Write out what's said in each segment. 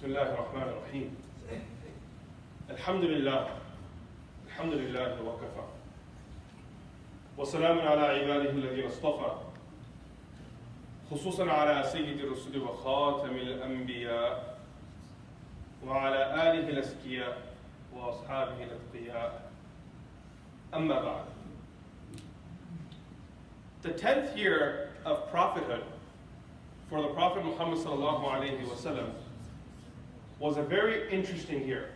بسم الله الرحمن الرحيم الحمد لله وكفى وسلام على عباده الذين اصطفى خصوصا على سيد الرسل وخاتم الأنبياء وعلى آله الأزكياء وأصحابه الأتقياء أما بعد. The 10th year of prophethood for the Prophet Muhammad sallallahu alaihi wasallam was a very interesting year.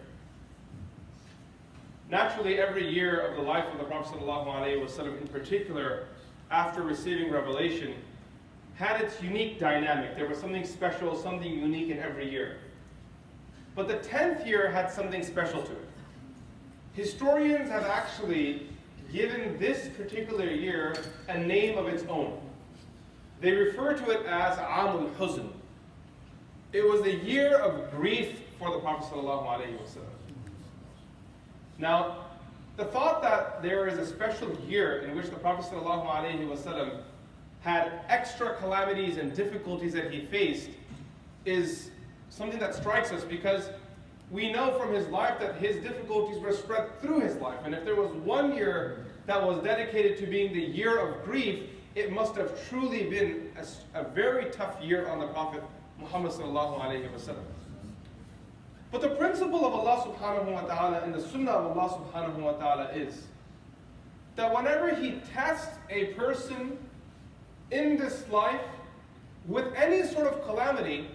Naturally, every year of the life of the Prophet sallallahu alaihi wasallam, in particular after receiving revelation, had its unique dynamic. There was something special, something unique in every year. But the 10th year had something special to it. Historians have actually given this particular year a name of its own. They refer to it as Amul Huzn. It was the year of grief for the Prophet ﷺ. Now, the thought that there is a special year in which the Prophet ﷺ had extra calamities and difficulties that he faced is something that strikes us, because we know from his life that his difficulties were spread through his life. And if there was one year that was dedicated to being the year of grief, it must have truly been a very tough year on the Prophet Muhammad sallallahu alayhi wa sallam. But the principle of Allah subhanahu wa ta'ala and the sunnah of Allah subhanahu wa ta'ala is that whenever He tests a person in this life with any sort of calamity,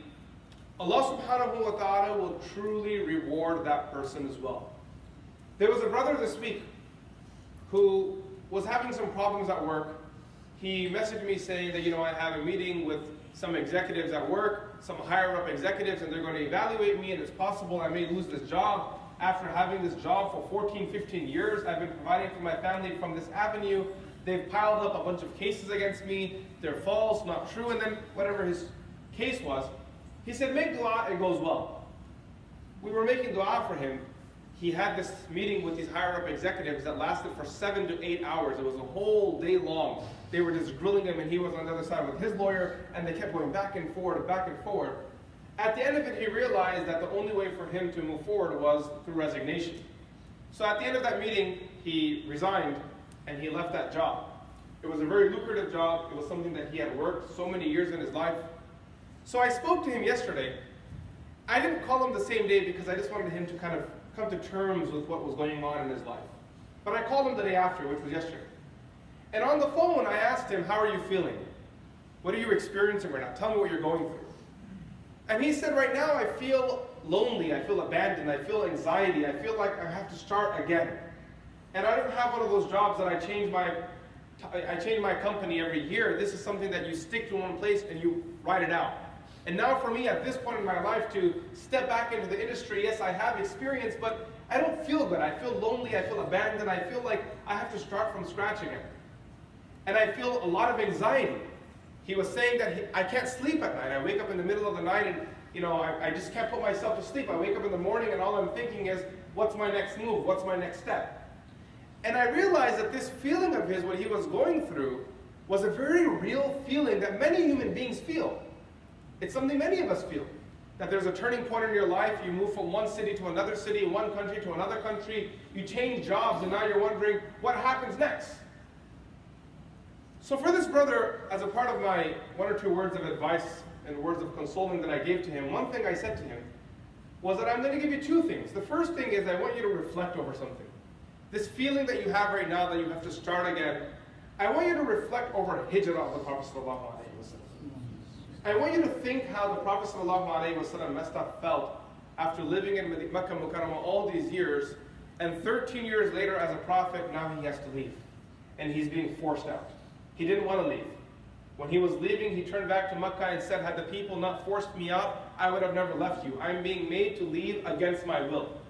Allah subhanahu wa ta'ala will truly reward that person as well. There was a brother this week who was having some problems at work. He messaged me saying that, I have a meeting with some executives at work, some higher up executives, and they're going to evaluate me, and it's possible I may lose this job. After having this job for 14, 15 years, I've been providing for my family from this avenue. They've piled up a bunch of cases against me. They're false, not true, and then whatever his case was, he said, make dua, it goes well. We were making dua for him. He had this meeting with these higher up executives that lasted for 7 to 8 hours. It was a whole day long. They were just grilling him, and he was on the other side with his lawyer, and they kept going back and forward, back and forward. At the end of it, he realized that the only way for him to move forward was through resignation. So at the end of that meeting, he resigned, and he left that job. It was a very lucrative job. It was something that he had worked so many years in his life. So I spoke to him yesterday. I didn't call him the same day because I just wanted him to kind of come to terms with what was going on in his life. But I called him the day after, which was yesterday. And on the phone, I asked him, how are you feeling? What are you experiencing right now? Tell me what you're going through. And he said, right now I feel lonely, I feel abandoned, I feel anxiety, I feel like I have to start again. And I don't have one of those jobs that I change my company every year. This is something that you stick to one place and you ride it out. And now for me, at this point in my life, to step back into the industry, yes, I have experience, but I don't feel good. I feel lonely, I feel abandoned, I feel like I have to start from scratch again. And I feel a lot of anxiety. He was saying that I can't sleep at night. I wake up in the middle of the night and I just can't put myself to sleep. I wake up in the morning and all I'm thinking is, what's my next move? What's my next step? And I realized that this feeling of his, what he was going through, was a very real feeling that many human beings feel. It's something many of us feel. That there's a turning point in your life, you move from one city to another city, one country to another country, you change jobs, and now you're wondering, what happens next? So for this brother, as a part of my 1 or 2 words of advice and words of consoling that I gave to him, one thing I said to him was that I'm going to give you 2 things. The first thing is I want you to reflect over something. This feeling that you have right now that you have to start again, I want you to reflect over hijrah of the Prophet sallallahu alaihi wasallam. I want you to think how the Prophet ﷺ messed up felt after living in Makkah Mukarramah all these years, and 13 years later as a prophet, now he has to leave. And he's being forced out. He didn't want to leave. When he was leaving, he turned back to Makkah and said, had the people not forced me out, I would have never left you. I'm being made to leave against my will.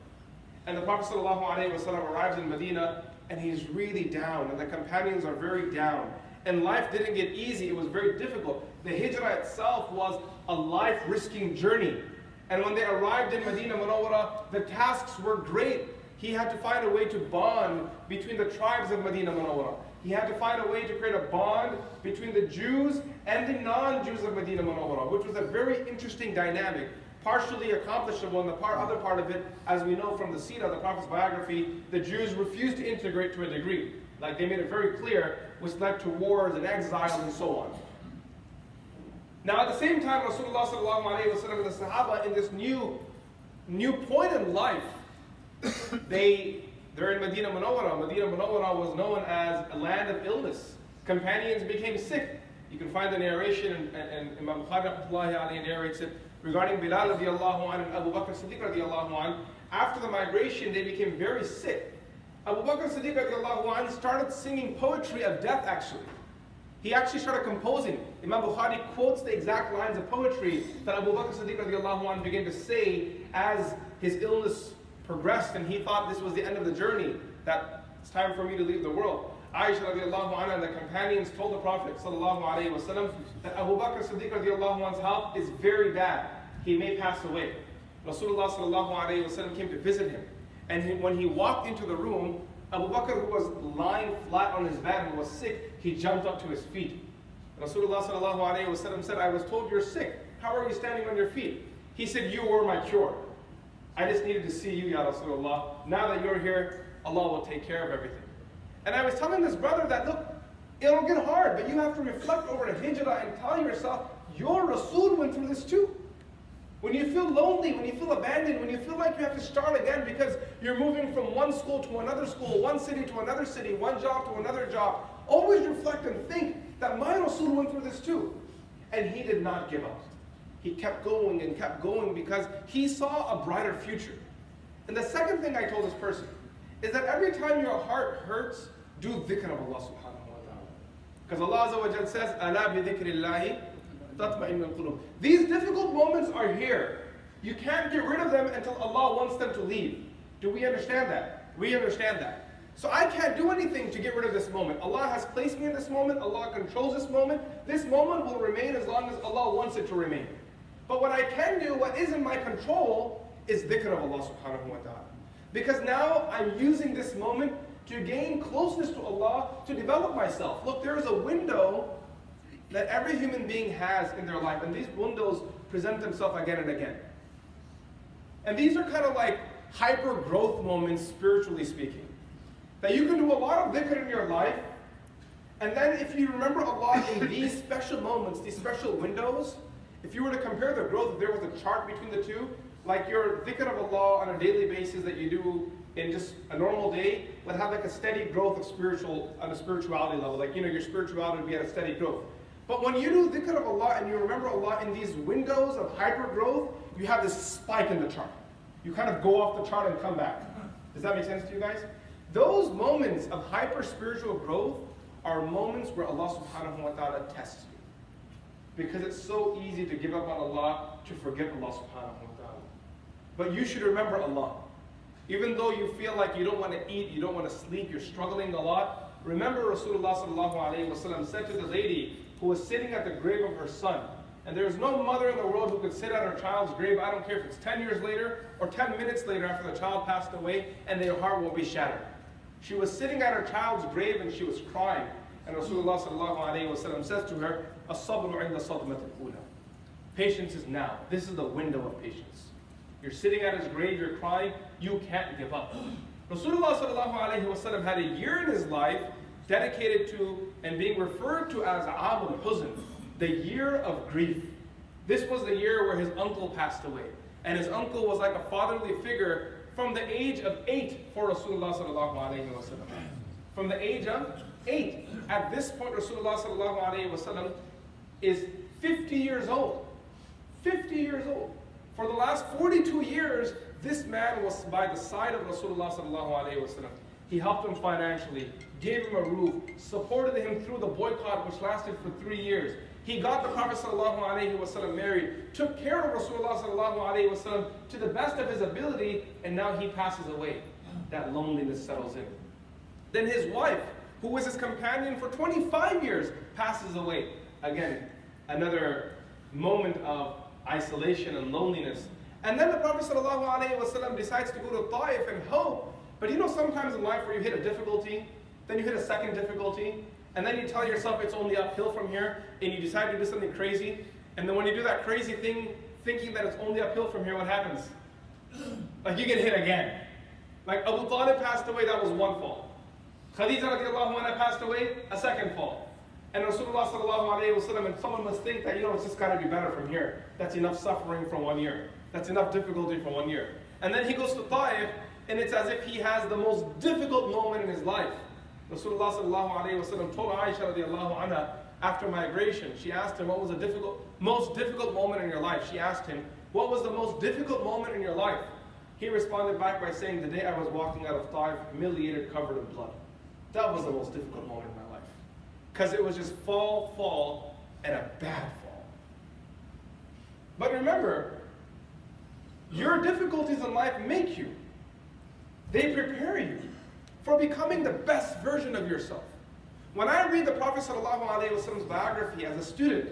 And the Prophet ﷺ arrives in Medina, and he's really down, and the companions are very down. And life didn't get easy, it was very difficult. The hijrah itself was a life-risking journey. And when they arrived in Medina Munawwara, the tasks were great. He had to find a way to bond between the tribes of Medina Munawwara. He had to find a way to create a bond between the Jews and the non-Jews of Medina Munawwara, which was a very interesting dynamic. partially accomplishable, and the other part of it, as we know from the Sirah, the Prophet's biography, the Jews refused to integrate to a degree. Like they made it very clear, which led to wars and exile and so on. Now at the same time, Rasulullah sallallahu alaihi wasallam and the Sahaba in this new point in life, they're in Medina Munawwara. Medina Munawwara was known as a land of illness. Companions became sick. You can find the narration, and Imam Bukhari narrates it regarding Bilal radiallahu anhu and Abu Bakr Siddiq radiallahu anhu. After the migration, they became very sick. Abu Bakr Siddiq radiallahu anhu started singing poetry of death actually. He actually started composing. Imam Bukhari quotes the exact lines of poetry that Abu Bakr Siddiq radiallahu anhu began to say as his illness progressed and he thought this was the end of the journey, that it's time for me to leave the world. Aisha radiallahu anha and the companions told the Prophet sallallahu alaihi wasallam that Abu Bakr Siddiq radiallahu anhu's health is very bad. He may pass away. Rasulullah sallallahu alaihi wasallam came to visit him. And when he walked into the room, Abu Bakr, who was lying flat on his bed and was sick, he jumped up to his feet. Rasulullah sallallahu alaihi wasallam said, I was told you're sick. How are you standing on your feet? He said, you were my cure. I just needed to see you, Ya Rasulullah. Now that you're here, Allah will take care of everything. And I was telling this brother that, look, it'll get hard, but you have to reflect over the hijrah and tell yourself, your Rasul went through this too. When you feel lonely, when you feel abandoned, when you feel like you have to start again because you're moving from one school to another school, one city to another city, one job to another job, always reflect and think that my Rasul went through this too. And he did not give up. He kept going and kept going because he saw a brighter future. And the second thing I told this person is that every time your heart hurts, do dhikr of Allah subhanahu wa ta'ala. Because Allah Azza wa Jal says, أَلَا بِذِكْرِ اللَّهِ تَطْمَئِنُّ الْقُلُوبُ. These difficult moments are here. You can't get rid of them until Allah wants them to leave. Do we understand that? We understand that. So I can't do anything to get rid of this moment. Allah has placed me in this moment. Allah controls this moment. This moment will remain as long as Allah wants it to remain. But what I can do, what is in my control, is dhikr of Allah subhanahu wa ta'ala. Because now I'm using this moment to gain closeness to Allah, to develop myself. Look, there is a window that every human being has in their life, and these windows present themselves again and again. And these are kind of like hyper growth moments, spiritually speaking. That you can do a lot of dhikr in your life, and then if you remember Allah in these special moments, these special windows, if you were to compare the growth, if there was a chart between the two, like your dhikr of Allah on a daily basis that you do in just a normal day, would have like a steady growth of spirituality level. Like, your spirituality would be at a steady growth. But when you do dhikr of Allah and you remember Allah in these windows of hyper growth, you have this spike in the chart. You kind of go off the chart and come back. Does that make sense to you guys? Those moments of hyper spiritual growth are moments where Allah subhanahu wa ta'ala tests you. Because it's so easy to give up on Allah, to forget Allah subhanahu wa ta'ala. But you should remember Allah. Even though you feel like you don't want to eat, you don't want to sleep, you're struggling a lot, remember Rasulullah sallallahu alayhi wa sallam said to the lady who was sitting at the grave of her son, and there is no mother in the world who could sit at her child's grave, I don't care if it's 10 years later or 10 minutes later after the child passed away, and their heart won't be shattered. She was sitting at her child's grave and she was crying. And Rasulullah sallallahu alayhi wa sallam says to her, "As-sabru 'inda sadmat al-ula." Patience is now. This is the window of patience. You're sitting at his grave, you're crying, you can't give up. Rasulullah sallallahu alayhi wa sallam had a year in his life dedicated to and being referred to as Amul Huzn, the year of grief. This was the year where his uncle passed away. And his uncle was like a fatherly figure from the age of 8 for Rasulullah sallallahu alayhi wa sallam. From the age of 8. At this point, Rasulullah sallallahu alayhi wa sallam is 50 years old. 50 years old. For the last 42 years, this man was by the side of Rasulullah sallallahu alayhi wa sallam. He helped him financially, gave him a roof, supported him through the boycott which lasted for 3 years. He got the Prophet sallallahu alayhi wa sallam married, took care of Rasulullah sallallahu alayhi wa sallam to the best of his ability, and now he passes away. That loneliness settles in. Then his wife, who was his companion for 25 years, passes away. Again, another moment of isolation and loneliness. And then the Prophet ﷺ decides to go to Taif and hope. But sometimes in life where you hit a difficulty, then you hit a second difficulty, and then you tell yourself it's only uphill from here, and you decide to do something crazy, and then when you do that crazy thing thinking that it's only uphill from here, what happens? Like you get hit again. Like Abu Talib passed away, that was one fall. Khadija radiallahu anha passed away, a second fall. And Rasulullah sallallahu alayhi wa sallam, and someone must think that, it's just got to be better from here. That's enough suffering for 1 year. That's enough difficulty for 1 year. And then he goes to Taif, and it's as if he has the most difficult moment in his life. Rasulullah sallallahu alayhi wa sallam told Aisha radiallahu anha, after migration, she asked him, what was the most difficult moment in your life? She asked him, what was the most difficult moment in your life? He responded back by saying, the day I was walking out of Taif, humiliated, covered in blood. That was the most difficult moment in my life. Because it was just fall, and a bad fall. But remember, your difficulties in life make you. They prepare you for becoming the best version of yourself. When I read the Prophet ﷺ's biography as a student,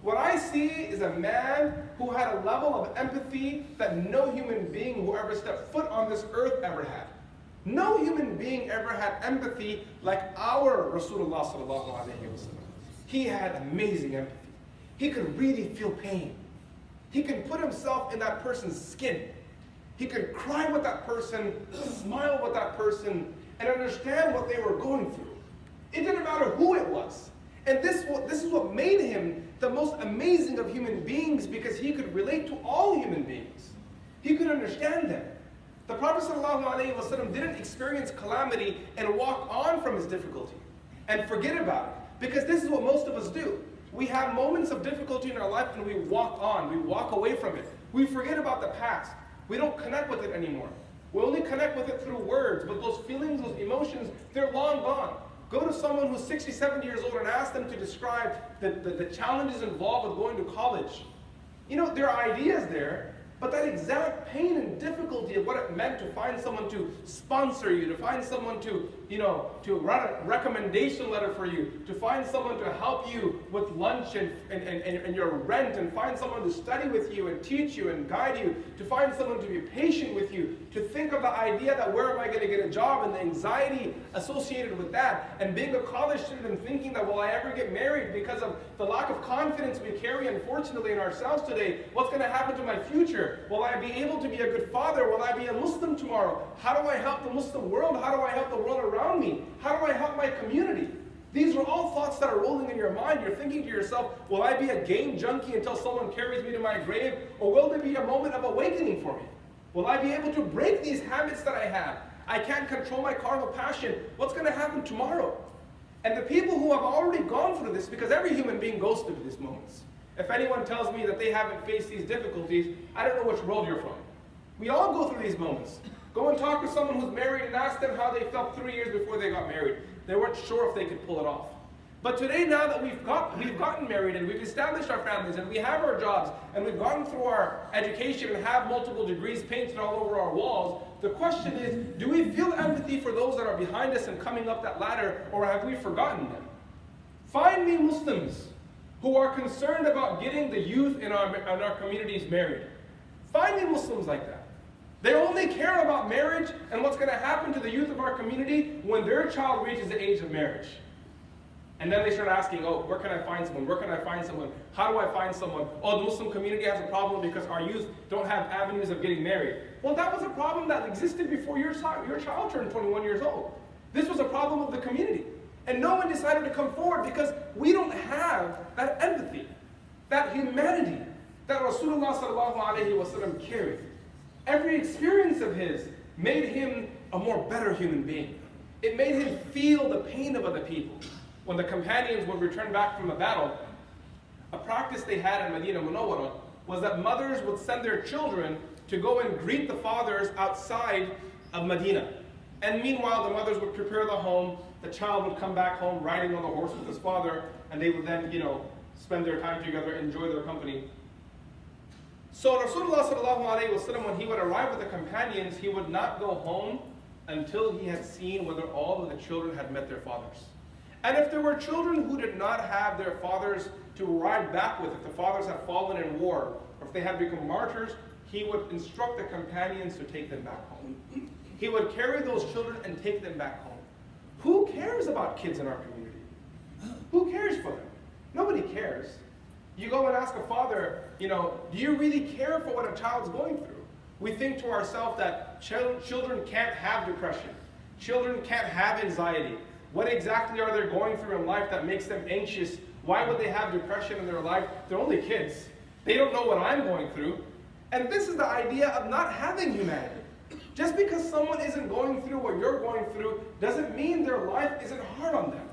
what I see is a man who had a level of empathy that no human being who ever stepped foot on this earth ever had. No human being ever had empathy like our Rasulullah ﷺ. He had amazing empathy. He could really feel pain. He could put himself in that person's skin. He could cry with that person, smile with that person, and understand what they were going through. It didn't matter who it was. And this is what made him the most amazing of human beings, because he could relate to all human beings. He could understand them. The Prophet ﷺ didn't experience calamity and walk on from his difficulty and forget about it, because this is what most of us do. We have moments of difficulty in our life and we walk on, we walk away from it. We forget about the past. We don't connect with it anymore. We only connect with it through words, but those feelings, those emotions, they're long gone. Go to someone who's 60, 70 years old and ask them to describe the challenges involved with going to college. There are ideas there, but that exact pain and difficulty of what it meant to find someone to sponsor you, to find someone to write a recommendation letter for you, to find someone to help you with lunch and your rent, and find someone to study with you and teach you and guide you, to find someone to be patient with you, to think of the idea that where am I going to get a job and the anxiety associated with that, and being a college student and thinking that will I ever get married because of the lack of confidence we carry, unfortunately, in ourselves today. What's going to happen to my future? Will I be able to be a good father? Will I be a Muslim tomorrow? How do I help the Muslim world? How do I help the world around me? How do I help my community? These are all thoughts that are rolling in your mind. You're thinking to yourself, will I be a game junkie until someone carries me to my grave? Or will there be a moment of awakening for me? Will I be able to break these habits that I have? I can't control my carnal passion. What's going to happen tomorrow? And the people who have already gone through this, because every human being goes through these moments. If anyone tells me that they haven't faced these difficulties, I don't know which world you're from. We all go through these moments. Go and talk to someone who's married and ask them how they felt 3 years before they got married. They weren't sure if they could pull it off. But today, now that we've gotten married and we've established our families and we have our jobs and we've gone through our education and have multiple degrees painted all over our walls, the question is, do we feel empathy for those that are behind us and coming up that ladder, or have we forgotten them? Find me Muslims who are concerned about getting the youth in our communities married. Find me Muslims like that. They only care about marriage and what's going to happen to the youth of our community when their child reaches the age of marriage. And then they start asking, oh, where can I find someone? Where can I find someone? How do I find someone? Oh, the Muslim community has a problem because our youth don't have avenues of getting married. Well, that was a problem that existed before your child turned 21 years old. This was a problem of the community. And no one decided to come forward because we don't have that empathy, that humanity that Rasulullah ﷺ carried. Every experience of his made him a more better human being. It made him feel the pain of other people. When the companions would return back from a battle, a practice they had in Medina Munawwara was that mothers would send their children to go and greet the fathers outside of Medina. And meanwhile, the mothers would prepare the home. The child would come back home riding on the horse with his father, and they would then, spend their time together, enjoy their company. So Rasulullah ﷺ, when he would arrive with the companions, he would not go home until he had seen whether all of the children had met their fathers. And if there were children who did not have their fathers to ride back with, if the fathers had fallen in war, or if they had become martyrs, he would instruct the companions to take them back home. He would carry those children and take them back home. Who cares about kids in our community? Who cares for them? Nobody cares. You go and ask a father, do you really care for what a child's going through? We think to ourselves that children can't have depression. Children can't have anxiety. What exactly are they going through in life that makes them anxious? Why would they have depression in their life? They're only kids. They don't know what I'm going through. And this is the idea of not having humanity. Just because someone isn't going through what you're going through doesn't mean their life isn't hard on them.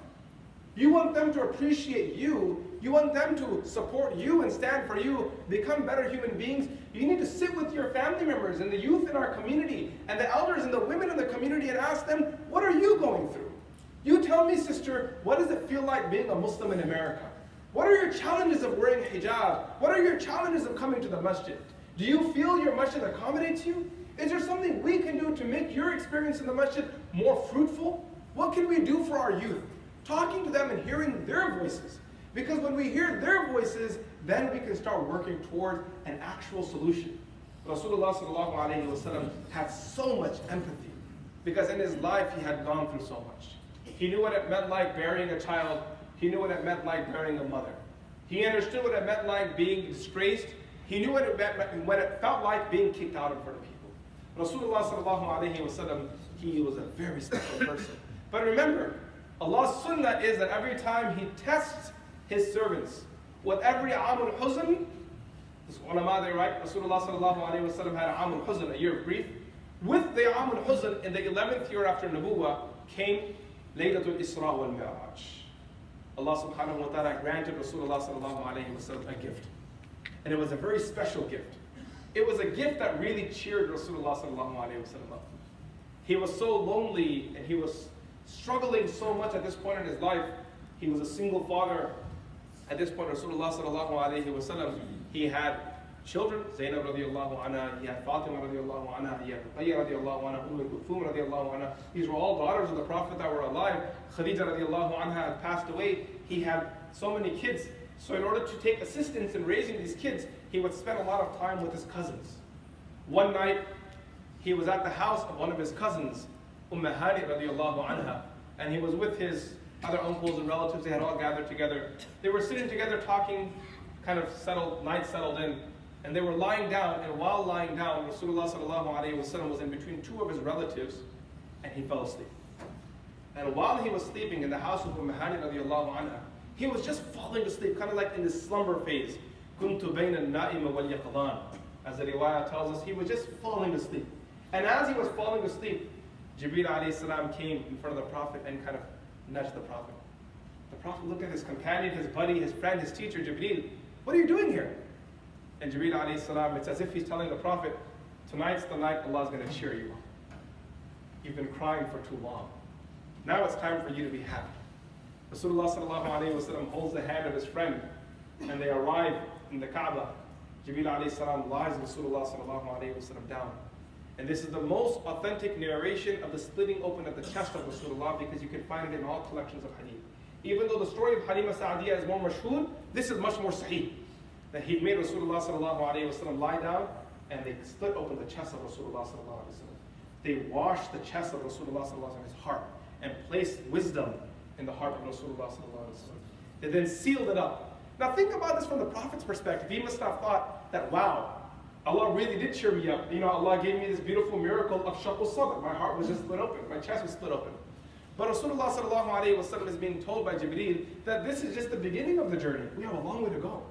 You want them to appreciate you. You want them to support you and stand for you, become better human beings. You need to sit with your family members and the youth in our community and the elders and the women in the community and ask them, what are you going through? You tell me, sister, what does it feel like being a Muslim in America? What are your challenges of wearing hijab? What are your challenges of coming to the masjid? Do you feel your masjid accommodates you? Is there something we can do to make your experience in the masjid more fruitful? What can we do for our youth? Talking to them and hearing their voices. Because when we hear their voices, then we can start working toward an actual solution. Rasulullah sallallahu alayhi wa sallam had so much empathy because in his life he had gone through so much. He knew what it meant like burying a child. He knew what it meant like burying a mother. He understood what it meant like being disgraced. He knew what it felt like being kicked out in front of people. Rasulullah sallallahu alayhi wa sallam, he was a very special person. But remember, Allah's sunnah is that every time he tests his servants with every amul huzn, this ulama they write, Rasulullah sallallahu alayhi wa sallam had amul huzn, a year of grief. With the amul huzn, in the 11th year after Nubuwah, came Laylatul Isra wal Mi'raj. Allah subhanahu wa ta'ala granted Rasulullah sallallahu alayhi wa sallam a gift. And it was a very special gift. It was a gift that really cheered Rasulullah sallallahu alayhi wa sallam up. He was so lonely and he was struggling so much at this point in his life. He was a single father. At this point, Rasulullah sallallahu alayhi wa sallam, he had children, Zainab radiallahu anha, he had Fatima radiallahu anha, he had Ruqayya radiallahu anha, Kulthum radiallahu anha. These were all daughters of the Prophet that were alive. Khadija radiallahu anha had passed away. He had so many kids. So in order to take assistance in raising these kids, he would spend a lot of time with his cousins. One night, he was at the house of one of his cousins, Hani radiallahu anha, and he was with his other uncles and relatives. They had all gathered together. They were sitting together talking, kind of settled, night settled in, and they were lying down, and while lying down, Rasulullah sallallahu alayhi wa sallam was in between two of his relatives, and he fell asleep. And while he was sleeping in the house of Hani radiallahu anha, he was just falling asleep, kind of like in this slumber phase. كُنْتُ بَيْنَ النَّائِمَ وَالْيَقْظَانِ. As the riwayah tells us, he was just falling asleep. And as he was falling asleep, Jibreel alayhi salam came in front of the Prophet and kind of nudged the Prophet. The Prophet looked at his companion, his buddy, his friend, his teacher, Jibreel. What are you doing here? And Jibreel alayhi salam, it's as if he's telling the Prophet, tonight's the night Allah's going to cheer you up. You've been crying for too long. Now it's time for you to be happy. Rasulullah sallallahu alayhi wa sallam holds the hand of his friend and they arrive in the Kaaba. Jibreel alayhi salam lies Rasulullah sallallahu alayhi wa sallam down. And this is the most authentic narration of the splitting open of the chest of Rasulullah because you can find it in all collections of hadith. Even though the story of Halima Sa'diyah is more mashhur, this is much more sahih. That he made Rasulullah sallallahu alayhi wa sallam lie down and they split open the chest of Rasulullah sallallahu alayhi wa sallam. They washed the chest of Rasulullah sallallahu alayhi wa sallam, his heart, and placed wisdom in the heart of Rasulullah sallallahu alayhi wa sallam. They then sealed it up. Now think about this from the Prophet's perspective. He must have thought that, wow, Allah really did cheer me up. Allah gave me this beautiful miracle of shaqq al-sadr. My heart was just split open. My chest was split open. But Rasulullah sallallahu alayhi wa sallam is being told by Jibreel that this is just the beginning of the journey. We have a long way to go.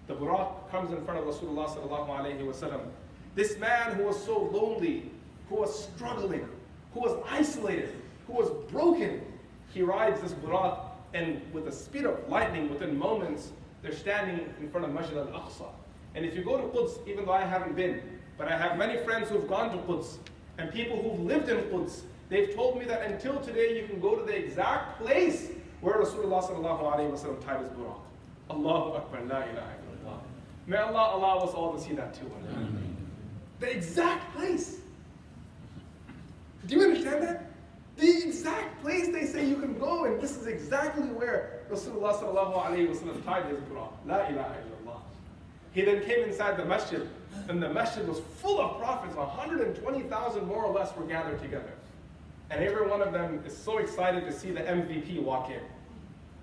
The buraq comes in front of Rasulullah sallallahu alayhi wa sallam. This man who was so lonely, who was struggling, who was isolated, who was broken, he rides this buraq, and with the speed of lightning, within moments, they're standing in front of Masjid al-Aqsa. And if you go to Quds, even though I haven't been, but I have many friends who've gone to Quds, and people who've lived in Quds, they've told me that until today you can go to the exact place where Rasulullah sallallahu alayhi wa sallam tied his buraq. Allahu Akbar, la ilaha illallah. May Allah allow us all to see that too. The exact place. Do you understand that? The exact place they say you can go, and this is exactly where Rasulullah sallallahu alayhi wa sallam tied his buraq. La ilaha illallah. He then came inside the masjid, and the masjid was full of prophets. 120,000 more or less were gathered together. And every one of them is so excited to see the MVP walk in.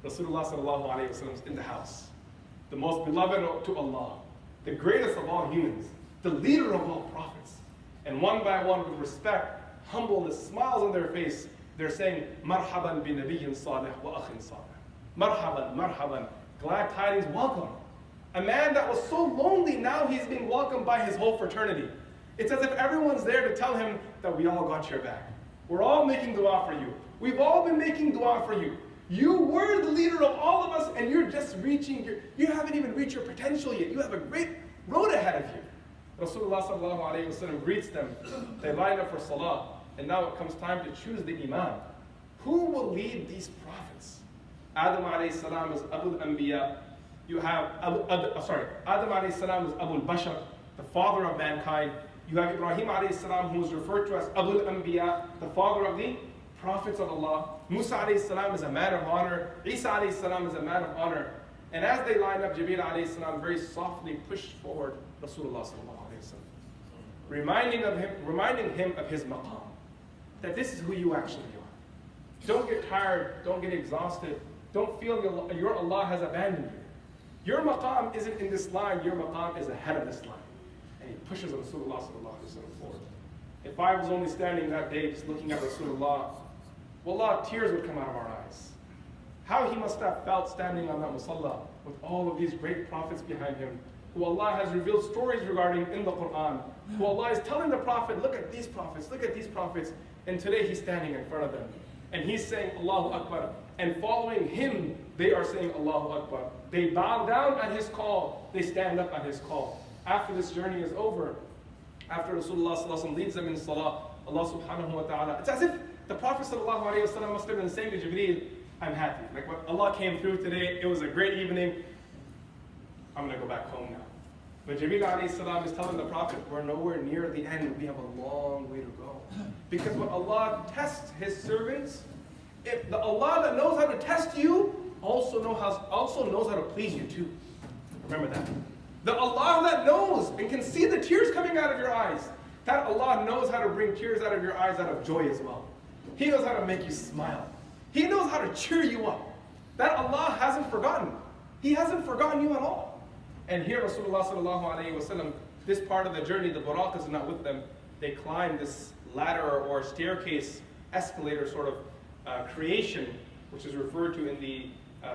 Rasulullah sallallahu alayhi wa sallam is in the house. the most beloved to Allah, the greatest of all humans, the leader of all prophets. And one by one, with respect, humbleness, smiles on their face, they're saying, Marhaban bi nabiyyin salih wa akhin salih. Marhaban, marhaban. Glad tidings, welcome. A man that was so lonely, now he's being welcomed by his whole fraternity. It's as if everyone's there to tell him that we all got your back. We're all making dua for you. We've all been making dua for you. You were the leader of all of us, and you're just you haven't even reached your potential yet. You have a great road ahead of you. Rasulullah sallallahu alayhi wa sallam greets them. They line up for salah, and now it comes time to choose the imam. Who will lead these prophets? Adam alayhi salam is Abu al-Anbiya. You have Adam alayhi salam is Abu al-Bashar, the father of mankind. You have Ibrahim alayhi salam, who is referred to as Abu al-Anbiya, the father of the prophets of Allah. Musa alayhi salam is a man of honor. Isa alayhi salam is a man of honor. And as they line up, Jibreel alayhi salam very softly pushed forward Rasulullah sallallahu alayhi wa sallam, reminding him of his maqam, that this is who you actually are. Don't get tired, don't get exhausted, don't feel your Allah has abandoned you. Your maqam isn't in this line, your maqam is ahead of this line. And he pushes Rasulullah sallallahu alayhi wa sallam forward. If I was only standing that day just looking at Rasulullah, wallah, tears would come out of our eyes. How he must have felt standing on that musalla with all of these great prophets behind him, who Allah has revealed stories regarding in the Quran, who Allah is telling the Prophet, look at these prophets, look at these prophets, and today he's standing in front of them. And he's saying Allahu Akbar, and following him, they are saying Allahu Akbar. They bow down at his call, they stand up at his call. After this journey is over, after Rasulullah sallallahu alaihi wasallam leads them in salah, Allah subhanahu wa ta'ala, it's as if the Prophet sallallahu alaihi wasallam must have been saying to Jibreel, I'm happy. Like what Allah came through today, it was a great evening. I'm going to go back home now. But Jibreel alayhi salam is telling the Prophet, we're nowhere near the end. We have a long way to go. Because when Allah tests his servants, if the Allah that knows how to test you also knows how to please you too. Remember that. The Allah that knows and can see the tears coming out of your eyes, that Allah knows how to bring tears out of your eyes out of joy as well. He knows how to make you smile. He knows how to cheer you up. That Allah hasn't forgotten. He hasn't forgotten you at all. And here Rasulullah sallallahu alayhi wa sallam, this part of the journey, the Buraq is not with them. They climb this ladder or staircase, escalator sort of creation, which is referred to in the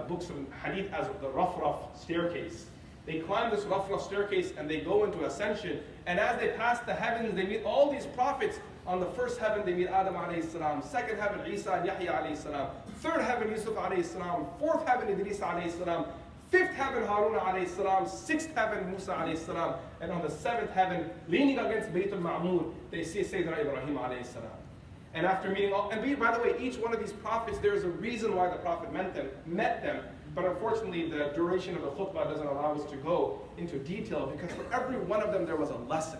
books of Hadith as the Raf staircase. They climb this Raf staircase and they go into ascension. And as they pass the heavens, they meet all these prophets. On the first heaven, they meet Adam alayhi salam. Second heaven, Isa and Yahya alayhi salam. Third heaven, Yusuf alayhi salam. Fourth heaven, Idris alayhi salam. Fifth heaven, Harun alayhi salam. Sixth heaven, Musa alayhi salam. And on the seventh heaven, leaning against Bayt al-Ma'mur, they see Sayyidina Ibrahim alayhi salam. And after meeting all, and by the way, each one of these prophets, there's a reason why the Prophet met them. But unfortunately, the duration of the khutbah doesn't allow us to go into detail, because for every one of them, there was a lesson.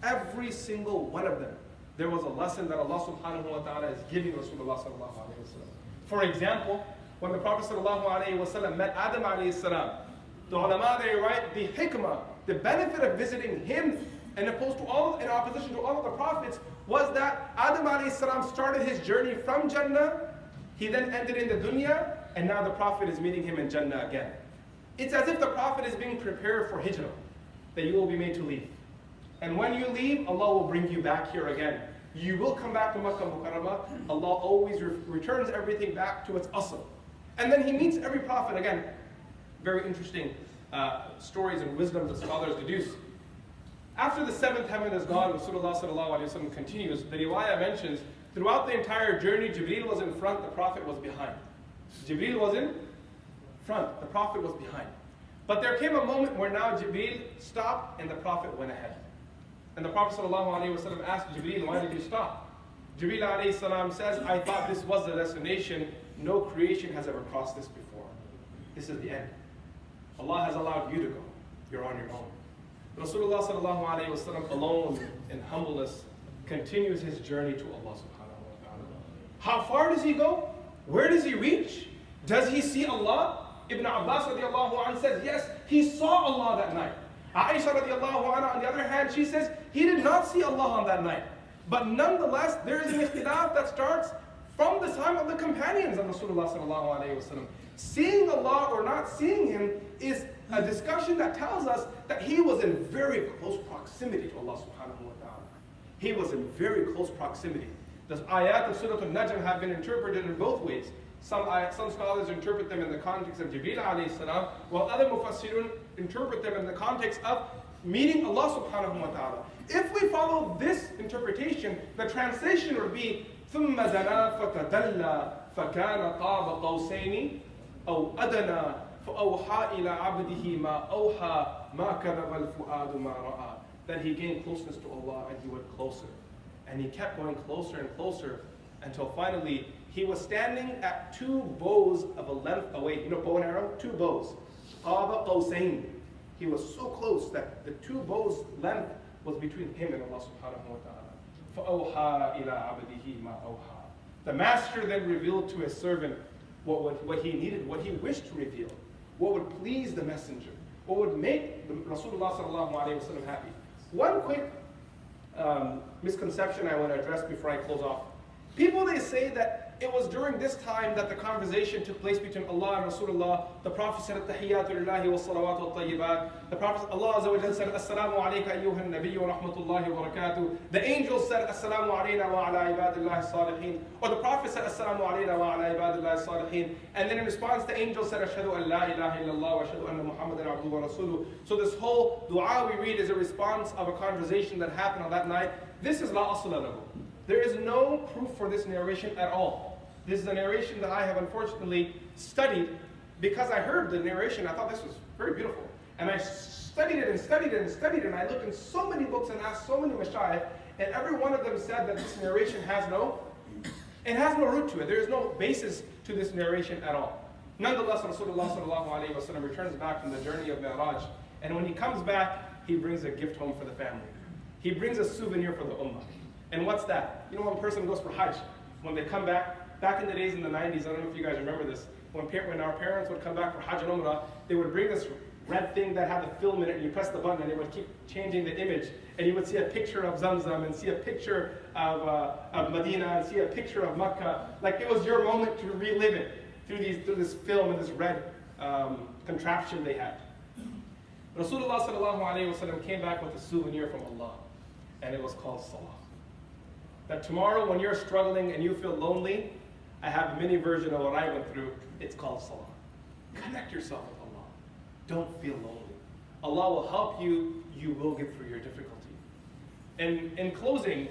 Every single one of them. There was a lesson that Allah subhanahu wa ta'ala is giving Rasulullah sallallahu alayhi wa sallam. For example, when the Prophet sallallahu alayhi wa sallam met Adam alayhi salam, the ulama, they write the hikmah, the benefit of visiting him in opposition to all of the prophets, was that Adam alayhi salam started his journey from Jannah, he then ended in the dunya, and now the Prophet is meeting him in Jannah again. It's as if the Prophet is being prepared for hijrah, that you will be made to leave. And when you leave, Allah will bring you back here again. You will come back to Makkah Mukarramah. Allah always returns everything back to its asl. And then he meets every prophet again. Very interesting stories and wisdom that scholars deduce. After the seventh heaven is gone, Rasulullah sallallahu alayhi wa sallam continues. The riwayah mentions, throughout the entire journey, Jibreel was in front, the Prophet was behind. Jibreel was in front, the Prophet was behind. But there came a moment where now Jibreel stopped and the Prophet went ahead. And the Prophet ﷺ asked Jibreel, why did you stop? Jibreel ﷺ says, I thought this was the destination. No creation has ever crossed this before. This is the end. Allah has allowed you to go. You're on your own. Rasulullah ﷺ, alone in humbleness, continues his journey to Allah subhanahu wa ta'ala. How far does he go? Where does he reach? Does he see Allah? Ibn Abbas radiallahu anh says, yes, he saw Allah that night. Aisha radiallahu anha, on the other hand, she says, he did not see Allah on that night. But nonetheless, there is an ikhtilaf that starts from the time of the companions of Rasulullah sallallahu alayhi wa sallam. Seeing Allah or not seeing Him is a discussion that tells us that he was in very close proximity to Allah subhanahu wa ta'ala. He was in very close proximity. The ayat of Surah Al-Najm have been interpreted in both ways. Some scholars interpret them in the context of Jibreel alayhi salam, while other mufassirun interpret them in the context of meeting Allah subhanahu wa ta'ala. If we follow this interpretation, the translation would be ثُمَّ دَنَا فَتَدَلَّى فَكَانَ قَابَ قَوْسَيْنِ أَوْ أَدْنَى فَأَوْحَى إِلَى عَبْدِهِ مَا أَوْحَى مَا كَذَبَ الْفُؤَادُ مَا رَأَى. That he gained closeness to Allah and he went closer. And he kept going closer and closer until finally he was standing at 2 bows of a length away. You know, bow and arrow? 2 bows. قَابَ قَوْسَيْنِ. He was so close that the 2 bows length was between him and Allah subhanahu wa ta'ala. فَأَوْحَى إِلَى عَبْدِهِ مَا أَوْحَى. The master then revealed to his servant what he needed, what he wished to reveal, what would please the messenger, what would make Rasulullah sallallahu alayhi wa sallam happy. One quick misconception I want to address before I close off. People, they say that it was during this time that the conversation took place between Allah and Rasulullah. The Prophet said, "At-tahiyyatu lillahi wa salawatu wa tayyibat." The Prophet, Allah Azza wa Jalla said, "Assalamu alayka ayyuhan nabiyyu wa rahmatullahi wa barakatuh." The angels said, "Assalamu alayna wa ala ibadillahi salihin." Or the Prophet said, "Assalamu alayna wa ala ibadillahi salihin." And then in response, the angel said, "Ashhadu an la ilaha illallah wa ashhadu anna Muhammadan abduhu wa rasuluh." So this whole dua we read is a response of a conversation that happened on that night. This is la asla lahu. There is no proof for this narration at all. This is a narration that I have unfortunately studied because I heard the narration. I thought this was very beautiful. And I studied it and studied it and studied it. And I looked in so many books and asked so many mashayikh. And every one of them said that this narration has no root to it. There is no basis to this narration at all. Nonetheless, Rasulullah sallallahu alayhi wa sallam returns back from the journey of Mi'raj. And when he comes back, he brings a gift home for the family. He brings a souvenir for the ummah. And what's that? You know, when a person goes for Hajj, when they come back in the days in the 90s, I don't know if you guys remember this, when our parents would come back for Hajj and Umrah, they would bring this red thing that had the film in it, and you press the button, and it would keep changing the image, and you would see a picture of Zamzam, and see a picture of Medina, and see a picture of Makkah, like it was your moment to relive it through this film and this red contraption they had. Rasulullah sallallahu alayhi wa sallam came back with a souvenir from Allah, and it was called Salah. That tomorrow when you're struggling and you feel lonely, I have a mini version of what I went through. It's called Salah. Connect yourself with Allah. Don't feel lonely. Allah will help you. You will get through your difficulty. And in closing,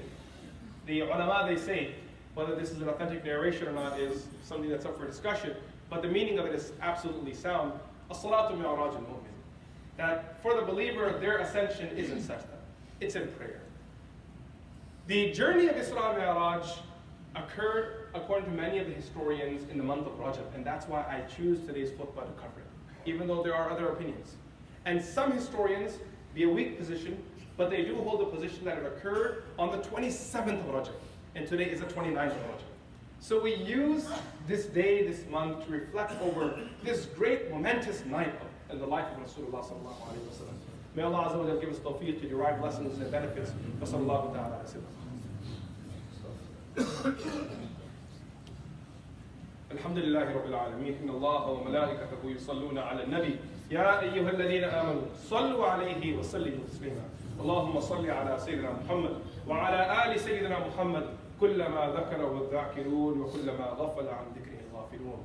the ulama, they say, whether this is an authentic narration or not is something that's up for discussion, but the meaning of it is absolutely sound. As-salatu mi'raj al-mu'min. That for the believer, their ascension isn't sajda. It's in prayer. The journey of Isra Mi'raj occurred, according to many of the historians, in the month of Rajab, and that's why I choose today's khutbah to cover it, even though there are other opinions. And some historians be a weak position, but they do hold the position that it occurred on the 27th of Rajab, and today is the 29th of Rajab. So we use this day, this month, to reflect over this great, momentous night in the life of Rasulullah sallallahu alaihi wasallam. May Allah Azza wa Jalla give us tawfiq to derive lessons and benefits. Wa sallallahu ta'ala ala sayyidina. الحمد لله رب العالمين إن الله وملائكته يصلون على النبي يا أيها الذين آمنوا صلوا عليه وسلموا تسليما اللهم صل على سيدنا محمد وعلى آل سيدنا محمد كلما ذكره الذاكرون وكلما غفل عن ذكره الغافلون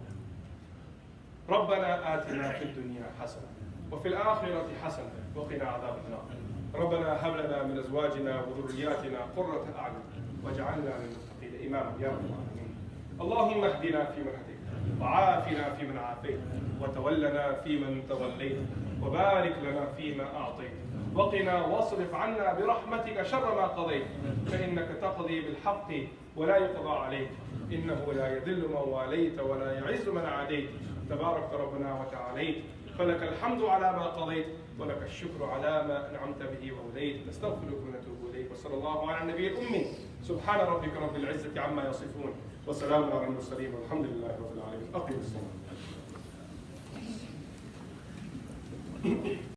ربنا آتنا في الدنيا حسنة وفي الآخرة حسنة وقنا عذاب النار ربنا هب لنا من أزواجنا وذرياتنا قرة أعين واجعلنا للمتقين إماما يا رب العالمين اللهم اهدنا فيمن هديت وعافنا فيمن عافيت وتولنا فيمن توليت وبارك لنا فيما أعطيت وقنا واصرف عنا برحمتك شر ما قضيت فإنك تقضي بالحق ولا يقضى عليك إنه لا يذل من واليت ولا يعز من عاديت تبارك ربنا وتعاليت فلك الحمد على ما قضيت ولك الشكر على ما أنعمت به ووليت نستغفرك ونتوب إليك وصلى الله على النبي الأمي سبحان ربك رب العزة عما يصفون وسلام على المرسلين والحمد لله رب العالمين أقم الصلاة